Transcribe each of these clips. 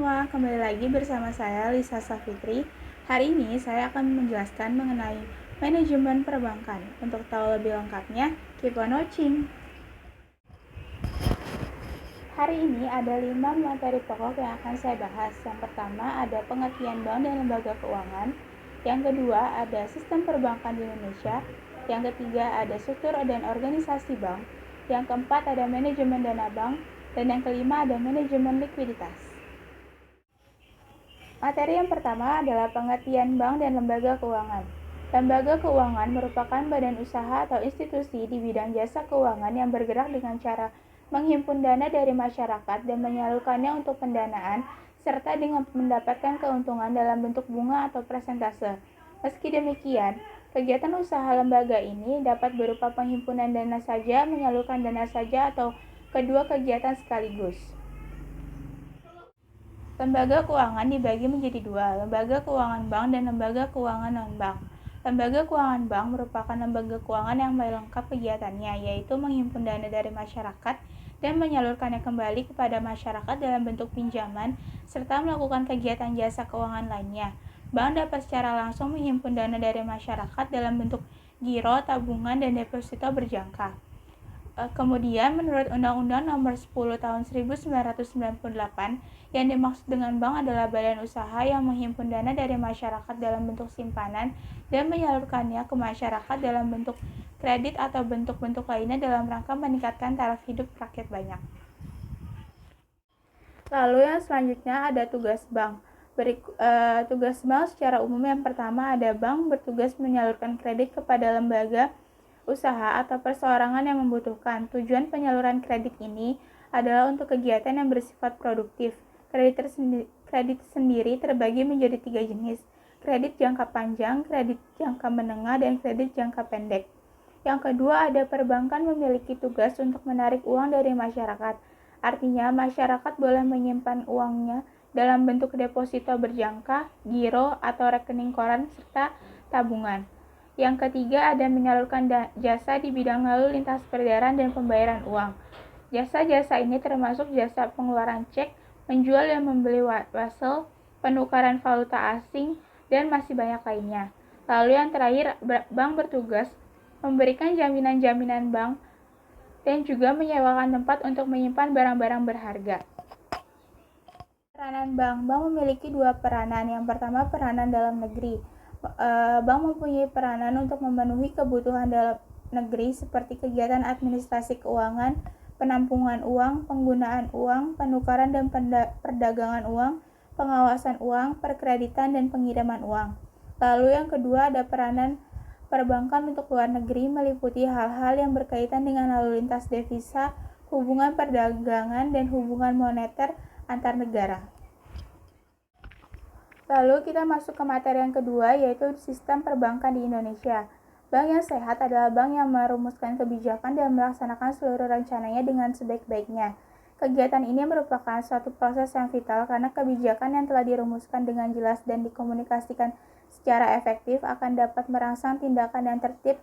semua, kembali lagi bersama saya Lisa Safitri. Hari ini saya akan menjelaskan mengenai manajemen perbankan. Untuk tahu lebih lengkapnya, keep on watching. Hari ini ada 5 materi pokok yang akan saya bahas. Yang pertama ada pengertian bank dan lembaga keuangan. Yang kedua ada sistem perbankan di Indonesia. Yang ketiga ada struktur dan organisasi bank. Yang keempat ada manajemen dana bank. Dan yang kelima ada manajemen likuiditas. Materi yang pertama adalah pengertian bank dan lembaga keuangan. Lembaga keuangan merupakan badan usaha atau institusi di bidang jasa keuangan yang bergerak dengan cara menghimpun dana dari masyarakat dan menyalurkannya untuk pendanaan, serta dengan mendapatkan keuntungan dalam bentuk bunga atau persentase. Meski demikian, kegiatan usaha lembaga ini dapat berupa penghimpunan dana saja, menyalurkan dana saja, atau kedua kegiatan sekaligus. Lembaga keuangan dibagi menjadi dua, lembaga keuangan bank dan lembaga keuangan non-bank. Lembaga keuangan bank merupakan lembaga keuangan yang lengkap kegiatannya, yaitu menghimpun dana dari masyarakat dan menyalurkannya kembali kepada masyarakat dalam bentuk pinjaman, serta melakukan kegiatan jasa keuangan lainnya. Bank dapat secara langsung menghimpun dana dari masyarakat dalam bentuk giro, tabungan, dan deposito berjangka. Kemudian menurut Undang-Undang Nomor 10 Tahun 1998, yang dimaksud dengan bank adalah badan usaha yang menghimpun dana dari masyarakat dalam bentuk simpanan dan menyalurkannya ke masyarakat dalam bentuk kredit atau bentuk-bentuk lainnya dalam rangka meningkatkan taraf hidup rakyat banyak. Lalu yang selanjutnya ada tugas bank. Tugas bank secara umum yang pertama ada bank bertugas menyalurkan kredit kepada lembaga usaha atau perseorangan yang membutuhkan. Tujuan penyaluran kredit ini adalah untuk kegiatan yang bersifat produktif. Kredit sendiri terbagi menjadi 3 jenis: kredit jangka panjang, kredit jangka menengah, dan kredit jangka pendek. Yang kedua, ada perbankan memiliki tugas untuk menarik uang dari masyarakat. Artinya, masyarakat boleh menyimpan uangnya dalam bentuk deposito berjangka, giro, atau rekening koran, serta tabungan. Yang ketiga ada menyalurkan jasa di bidang lalu lintas peredaran dan pembayaran uang. Jasa-jasa ini termasuk jasa pengeluaran cek, menjual dan membeli wasel, penukaran valuta asing, dan masih banyak lainnya. Lalu yang terakhir, bank bertugas memberikan jaminan-jaminan bank dan juga menyewakan tempat untuk menyimpan barang-barang berharga. Peranan bank memiliki dua peranan. Yang pertama, peranan dalam negeri. Bank mempunyai peranan untuk memenuhi kebutuhan dalam negeri seperti kegiatan administrasi keuangan, penampungan uang, penggunaan uang, penukaran dan perdagangan uang, pengawasan uang, perkreditan, dan pengiriman uang. Lalu yang kedua ada peranan perbankan untuk luar negeri, meliputi hal-hal yang berkaitan dengan lalu lintas devisa, hubungan perdagangan, dan hubungan moneter antar negara. Lalu kita masuk ke materi yang kedua, yaitu sistem perbankan di Indonesia. Bank yang sehat adalah bank yang merumuskan kebijakan dan melaksanakan seluruh rencananya dengan sebaik-baiknya. Kegiatan ini merupakan suatu proses yang vital karena kebijakan yang telah dirumuskan dengan jelas dan dikomunikasikan secara efektif akan dapat merangsang tindakan yang tertib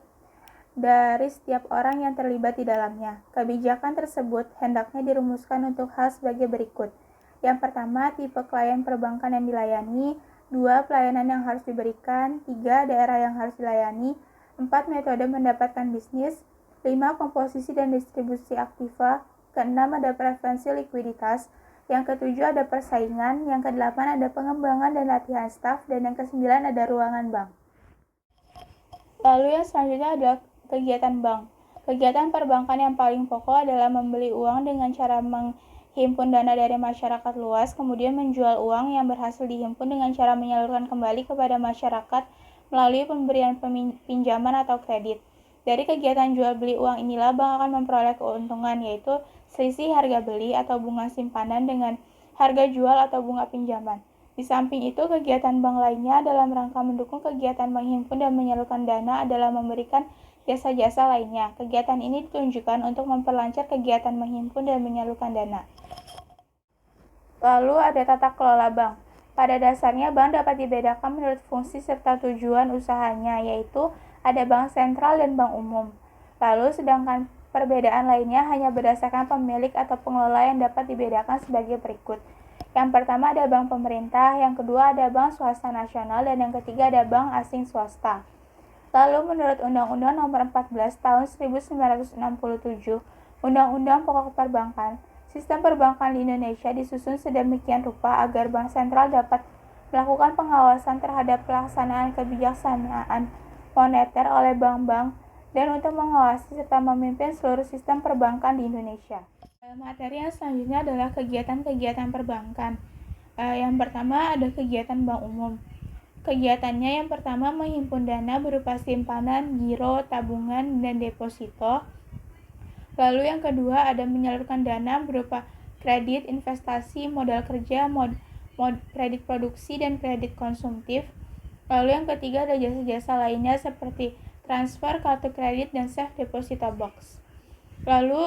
dari setiap orang yang terlibat di dalamnya. Kebijakan tersebut hendaknya dirumuskan untuk hal sebagai berikut. Yang pertama, tipe klien perbankan yang dilayani. 2, pelayanan yang harus diberikan. 3, daerah yang harus dilayani. 4, metode mendapatkan bisnis. 5, komposisi dan distribusi aktiva. Ke-6, ada preferensi likuiditas. Yang ke-7, ada persaingan. Yang ke-8, ada pengembangan dan latihan staf. Dan yang ke-9, ada ruangan bank. Lalu yang selanjutnya adalah kegiatan bank. Kegiatan perbankan yang paling pokok adalah membeli uang dengan cara menghimpun dana dari masyarakat luas, kemudian menjual uang yang berhasil dihimpun dengan cara menyalurkan kembali kepada masyarakat melalui pemberian pinjaman atau kredit. Dari kegiatan jual beli uang inilah bank akan memperoleh keuntungan, yaitu selisih harga beli atau bunga simpanan dengan harga jual atau bunga pinjaman. Di samping itu, kegiatan bank lainnya dalam rangka mendukung kegiatan menghimpun dan menyalurkan dana adalah memberikan jasa-jasa lainnya. Kegiatan ini ditunjukkan untuk memperlancar kegiatan menghimpun dan menyalurkan dana. Lalu ada tata kelola bank. Pada dasarnya, bank dapat dibedakan menurut fungsi serta tujuan usahanya, yaitu ada bank sentral dan bank umum. Lalu sedangkan perbedaan lainnya hanya berdasarkan pemilik atau pengelola yang dapat dibedakan sebagai berikut. Yang pertama ada bank pemerintah, yang kedua ada bank swasta nasional, dan yang ketiga ada bank asing swasta. Lalu menurut Undang-Undang Nomor 14 Tahun 1967, Undang-Undang Pokok Perbankan, sistem perbankan di Indonesia disusun sedemikian rupa agar bank sentral dapat melakukan pengawasan terhadap pelaksanaan kebijaksanaan moneter oleh bank-bank dan untuk mengawasi serta memimpin seluruh sistem perbankan di Indonesia. Materi yang selanjutnya adalah kegiatan-kegiatan perbankan. Yang pertama ada kegiatan bank umum. Kegiatannya yang pertama menghimpun dana berupa simpanan, giro, tabungan, dan deposito. Lalu yang kedua ada menyalurkan dana berupa kredit, investasi, modal kerja, kredit produksi, dan kredit konsumtif. Lalu yang ketiga ada jasa-jasa lainnya seperti transfer, kartu kredit, dan safe deposito box. Lalu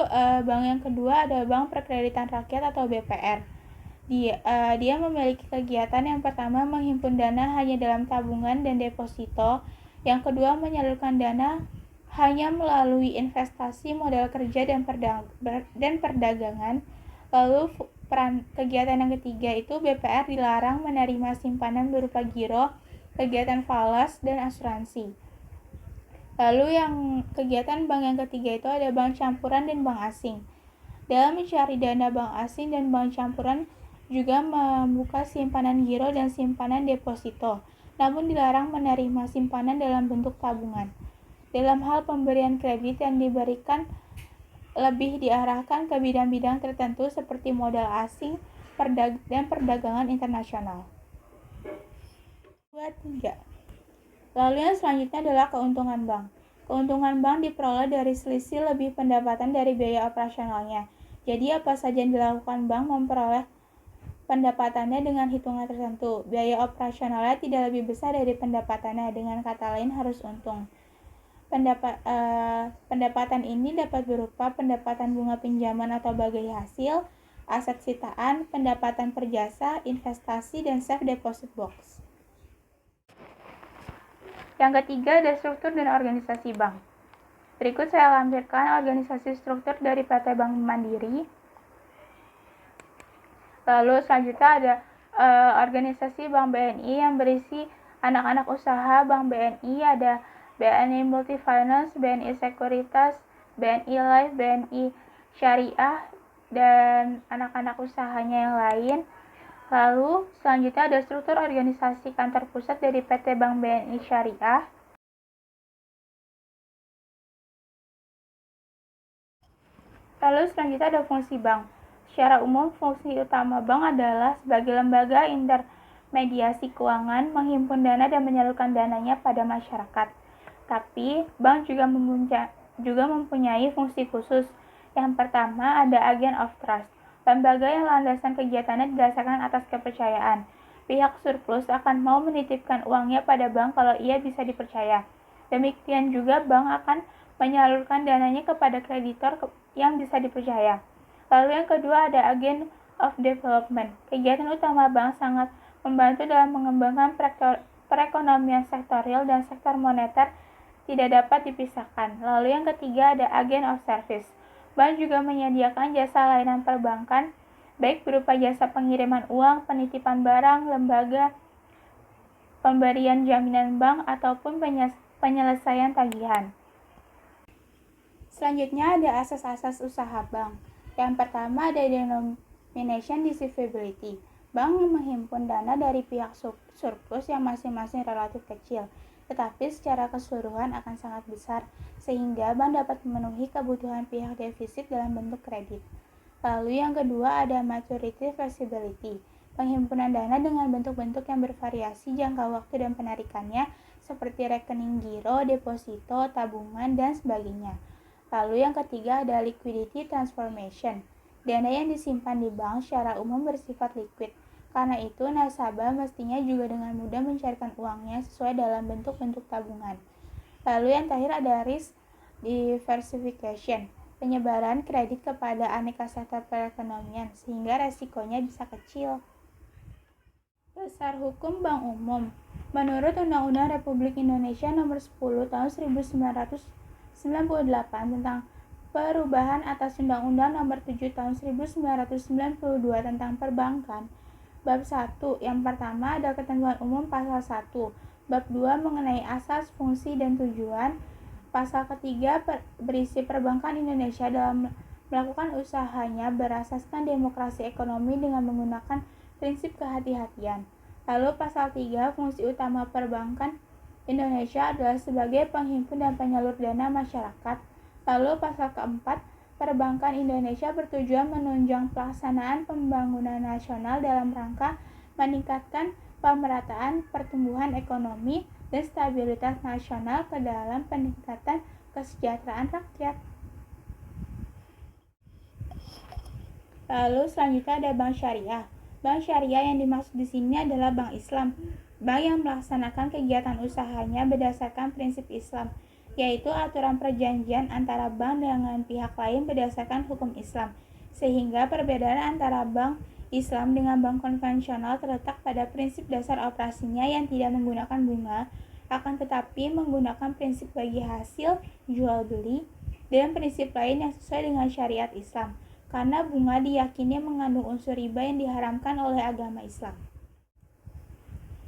bank yang kedua ada Bank Perkreditan Rakyat atau BPR. Dia memiliki kegiatan yang pertama menghimpun dana hanya dalam tabungan dan deposito, yang kedua menyalurkan dana hanya melalui investasi, modal kerja, dan perdagangan. Lalu kegiatan yang ketiga itu BPR dilarang menerima simpanan berupa giro, kegiatan falas, dan asuransi. Lalu yang kegiatan bank yang ketiga itu ada bank campuran dan bank asing. Dalam mencari dana, bank asing dan bank campuran juga membuka simpanan giro dan simpanan deposito, namun dilarang menerima simpanan dalam bentuk tabungan. Dalam hal pemberian kredit yang diberikan lebih diarahkan ke bidang-bidang tertentu seperti modal asing dan perdagangan internasional. 2, 3. Lalu yang selanjutnya adalah keuntungan bank. Keuntungan bank diperoleh dari selisih lebih pendapatan dari biaya operasionalnya. Jadi apa saja yang dilakukan bank memperoleh pendapatannya dengan hitungan tertentu. Biaya operasionalnya tidak lebih besar dari pendapatannya, dengan kata lain harus untung. Pendapatan ini dapat berupa pendapatan bunga pinjaman atau bagai hasil, aset sitaan, pendapatan per jasa, investasi, dan safe deposit box. Yang ketiga ada struktur dan organisasi bank. Berikut saya lampirkan organisasi struktur dari PT Bank Mandiri. Lalu selanjutnya ada organisasi Bank BNI yang berisi anak-anak usaha Bank BNI, ada BNI Multifinance, BNI Sekuritas, BNI Life, BNI Syariah, dan anak-anak usahanya yang lain. Lalu selanjutnya ada struktur organisasi kantor pusat dari PT Bank BNI Syariah. Lalu selanjutnya ada fungsi bank. Secara umum, fungsi utama bank adalah sebagai lembaga intermediasi keuangan, menghimpun dana dan menyalurkan dananya pada masyarakat. Tapi, bank juga mempunyai fungsi khusus. Yang pertama ada agent of trust. Lembaga yang landasan kegiatannya didasarkan atas kepercayaan. Pihak surplus akan mau menitipkan uangnya pada bank kalau ia bisa dipercaya. Demikian juga bank akan menyalurkan dananya kepada kreditor yang bisa dipercaya. Lalu yang kedua ada agent of development. Kegiatan utama bank sangat membantu dalam mengembangkan perekonomian sektorial dan sektor moneter tidak dapat dipisahkan. Lalu yang ketiga ada agent of service. Bank juga menyediakan jasa layanan perbankan, baik berupa jasa pengiriman uang, penitipan barang, lembaga, pemberian jaminan bank, ataupun penyelesaian tagihan. Selanjutnya ada asas-asas usaha bank. Yang pertama ada denomination deceivility. Bank menghimpun dana dari pihak surplus yang masing-masing relatif kecil, tetapi secara keseluruhan akan sangat besar, sehingga bank dapat memenuhi kebutuhan pihak defisit dalam bentuk kredit. Lalu yang kedua ada maturity flexibility. Penghimpunan dana dengan bentuk-bentuk yang bervariasi jangka waktu dan penarikannya, seperti rekening giro, deposito, tabungan, dan sebagainya. Lalu yang ketiga ada liquidity transformation. Dana yang disimpan di bank secara umum bersifat liquid. Karena itu, nasabah mestinya juga dengan mudah mencairkan uangnya sesuai dalam bentuk-bentuk tabungan. Lalu yang terakhir ada risk diversification, penyebaran kredit kepada aneka sektor perekonomian, sehingga resikonya bisa kecil. Dasar hukum bank umum. Menurut Undang-Undang Republik Indonesia Nomor 10 Tahun 1998 tentang perubahan atas Undang-Undang Nomor 7 Tahun 1992 tentang perbankan, Bab 1. Yang pertama ada ketentuan umum pasal 1. Bab 2 mengenai asas, fungsi, dan tujuan. Pasal ketiga berisi perbankan Indonesia dalam melakukan usahanya berasaskan demokrasi ekonomi dengan menggunakan prinsip kehati-hatian. Lalu pasal 3, fungsi utama perbankan Indonesia adalah sebagai penghimpun dan penyalur dana masyarakat. Lalu pasal keempat, perbankan Indonesia bertujuan menunjang pelaksanaan pembangunan nasional dalam rangka meningkatkan pemerataan pertumbuhan ekonomi dan stabilitas nasional ke dalam peningkatan kesejahteraan rakyat. Lalu selanjutnya ada bank syariah. Bank syariah yang dimaksud di sini adalah bank Islam. Bank yang melaksanakan kegiatan usahanya berdasarkan prinsip Islam, yaitu aturan perjanjian antara bank dengan pihak lain berdasarkan hukum Islam. Sehingga perbedaan antara bank Islam dengan bank konvensional terletak pada prinsip dasar operasinya yang tidak menggunakan bunga, akan tetapi menggunakan prinsip bagi hasil jual beli dan prinsip lain yang sesuai dengan syariat Islam. Karena bunga diyakini mengandung unsur riba yang diharamkan oleh agama Islam.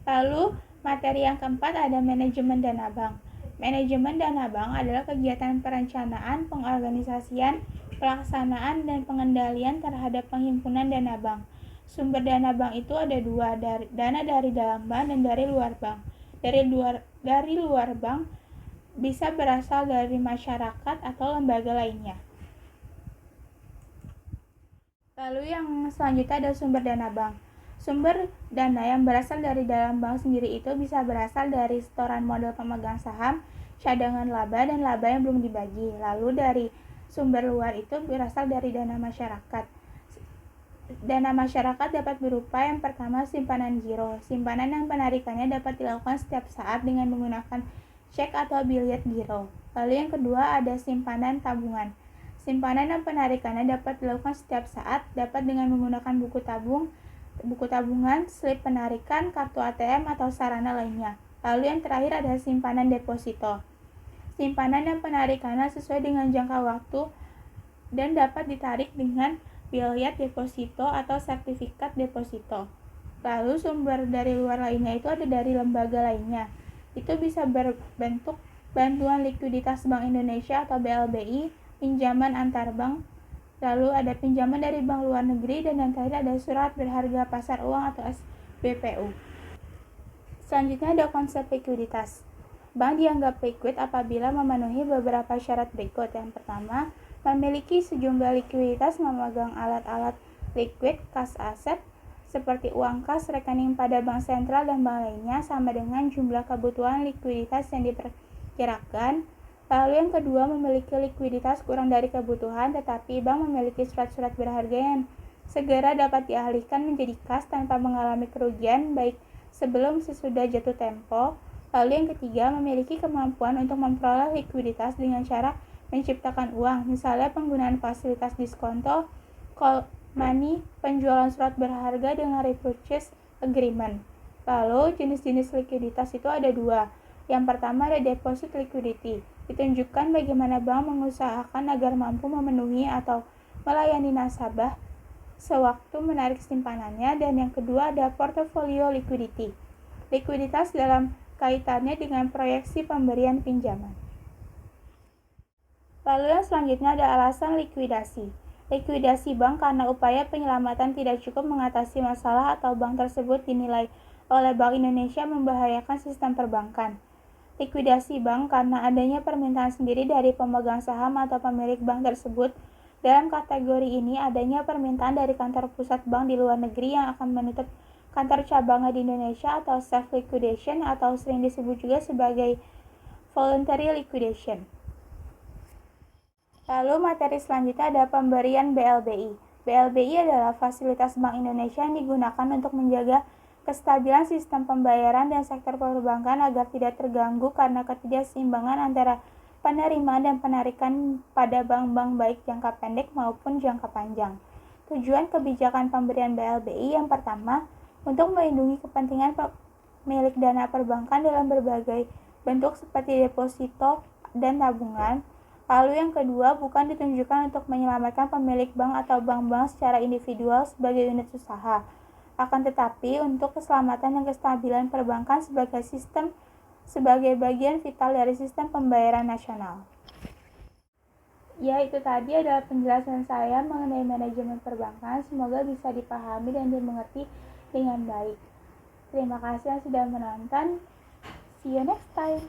Lalu, materi yang keempat ada manajemen dana bank. Manajemen dana bank adalah kegiatan perencanaan, pengorganisasian, pelaksanaan, dan pengendalian terhadap penghimpunan dana bank. Sumber dana bank itu ada dua, dana dari dalam bank dan dari luar bank. Dari luar bank bisa berasal dari masyarakat atau lembaga lainnya. Lalu yang selanjutnya ada sumber dana bank. Sumber dana yang berasal dari dalam bank sendiri itu bisa berasal dari setoran modal pemegang saham, cadangan laba, dan laba yang belum dibagi. Lalu dari sumber luar itu berasal dari dana masyarakat. Dana masyarakat dapat berupa yang pertama simpanan giro. Simpanan yang penarikannya dapat dilakukan setiap saat dengan menggunakan cek atau bilet giro. Lalu yang kedua ada simpanan tabungan. Simpanan dan penarikannya dapat dilakukan setiap saat, dapat dengan menggunakan buku tabungan, slip penarikan, kartu ATM, atau sarana lainnya. Lalu yang terakhir ada simpanan deposito. Simpanan dan penarikannya sesuai dengan jangka waktu dan dapat ditarik dengan bilet deposito atau sertifikat deposito. Lalu sumber dari luar lainnya itu ada dari lembaga lainnya. Itu bisa berbentuk bantuan likuiditas Bank Indonesia atau BLBI, pinjaman antar bank, lalu ada pinjaman dari bank luar negeri, dan yang terakhir ada surat berharga pasar uang atau SBPU. Selanjutnya ada konsep likuiditas. Bank dianggap liquid apabila memenuhi beberapa syarat berikut. Yang pertama, memiliki sejumlah likuiditas, memegang alat-alat liquid, kas aset, seperti uang kas, rekening pada bank sentral, dan bank lainnya sama dengan jumlah kebutuhan likuiditas yang diperkirakan. Lalu yang kedua, memiliki likuiditas kurang dari kebutuhan, tetapi bank memiliki surat-surat berharga yang segera dapat dialihkan menjadi kas tanpa mengalami kerugian baik sebelum sesudah jatuh tempo. Lalu yang ketiga, memiliki kemampuan untuk memperoleh likuiditas dengan cara menciptakan uang, misalnya penggunaan fasilitas diskonto, call money, penjualan surat berharga dengan repurchase agreement. Lalu jenis-jenis likuiditas itu ada dua. Yang pertama ada deposit liquidity, ditunjukkan bagaimana bank mengusahakan agar mampu memenuhi atau melayani nasabah sewaktu menarik simpanannya. Dan yang kedua ada portfolio liquidity, likuiditas dalam kaitannya dengan proyeksi pemberian pinjaman. Lalu yang selanjutnya ada alasan likuidasi. Likuidasi bank karena upaya penyelamatan tidak cukup mengatasi masalah atau bank tersebut dinilai oleh Bank Indonesia membahayakan sistem perbankan. Likuidasi bank karena adanya permintaan sendiri dari pemegang saham atau pemilik bank tersebut. Dalam kategori ini adanya permintaan dari kantor pusat bank di luar negeri yang akan menutup kantor cabangnya di Indonesia atau self liquidation atau sering disebut juga sebagai voluntary liquidation. Lalu materi selanjutnya ada pemberian BLBI. BLBI adalah fasilitas Bank Indonesia yang digunakan untuk menjaga kestabilan sistem pembayaran dan sektor perbankan agar tidak terganggu karena ketidakseimbangan antara penerimaan dan penarikan pada bank-bank baik jangka pendek maupun jangka panjang. Tujuan kebijakan pemberian BLBI yang pertama, untuk melindungi kepentingan pemilik dana perbankan dalam berbagai bentuk seperti deposito dan tabungan. Lalu yang kedua, bukan ditunjukkan untuk menyelamatkan pemilik bank atau bank-bank secara individual sebagai unit usaha. Akan tetapi, untuk keselamatan dan kestabilan perbankan sebagai bagian vital dari sistem pembayaran nasional. Ya, itu tadi adalah penjelasan saya mengenai manajemen perbankan. Semoga bisa dipahami dan dimengerti dengan baik. Terima kasih yang sudah menonton. See you next time.